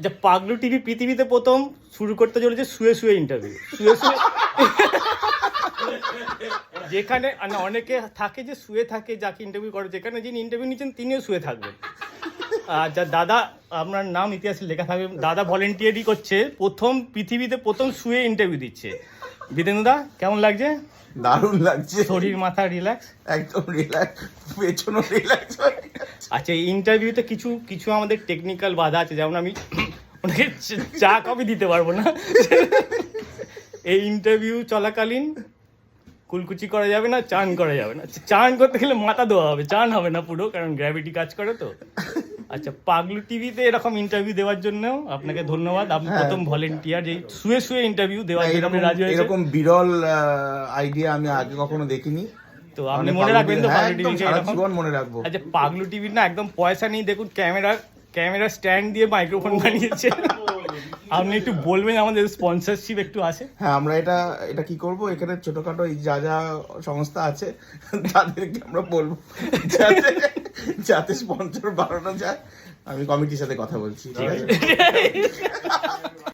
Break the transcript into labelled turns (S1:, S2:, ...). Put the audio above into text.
S1: আচ্ছা, পাগলু টিভি পৃথিবীতে প্রথম শুরু করতে চলেছে শুয়ে শুয়ে ইন্টারভিউ। শুয়ে শুয়ে যেখানে অনেকে থাকে যে শুয়ে থাকে, যাকে ইন্টারভিউ করে, যেখানে যিনি ইন্টারভিউ নিচ্ছেন তিনিও শুয়ে থাকবেন। যা দাদা, আপনার নাম ইতিহাসে লেখা থাকবে, দাদা ভলেন্টিয়ারই করছে, পৃথিবীতে প্রথম শুয়ে ইন্টারভিউ দিচ্ছে। বিদেন্দা, কেমন লাগছে?
S2: দারুণ লাগছে,
S1: শরীর মাথা রিল্যাক্স,
S2: একদম রিল্যাক্স, পেছনও রিল্যাক্স।
S1: আচ্ছা, এই ইন্টারভিউতে কিছু আমাদের টেকনিক্যাল বাধা আছে, যেমন আমি ওনাকে চা কফি দিতে পারবো না। এই ইন্টারভিউ চলাকালীন কুলকুচি করা যাবে না, চান করা যাবে না। চান করতে গেলে মাথা ধোয়া হবে, চান হবে না পুরো, কারণ গ্র্যাভিটি কাজ করে তো। আচ্ছা, পাগলু টিভিতে এরকম ইন্টারভিউ দেওয়ার জন্য আপনাকে ধন্যবাদ। আপনি প্রথম ভলেন্টিয়ার যে শুয়ে শুয়ে ইন্টারভিউ দেওয়ার জন্য আপনি রাজি হয়েছেন।
S2: এরকম বিরল আইডিয়া আমি আগে কখনো দেখিনি।
S1: তো আপনি মনে রাখবেন তো পাগলু টিভিকে
S2: সারা
S1: এরকম?
S2: জীবন মনে রাখবো।
S1: আচ্ছা, পাগলু টিভির না একদম পয়সা নেই, দেখুন ক্যামেরা স্ট্যান্ড দিয়ে মাইক্রোফোন বানিয়েছে। আপনি একটু বলবেন আমাদের স্পন্সরশিপ একটু আছে?
S2: হ্যাঁ, আমরা এটা কি করব, এখানে ছোটখাটো যা সংস্থা আছে তাদেরকে আমরা বলবো যাতে স্পন্সর বাড়ানো যায়। আমি কমিটির সাথে কথা বলছি, ঠিক আছে?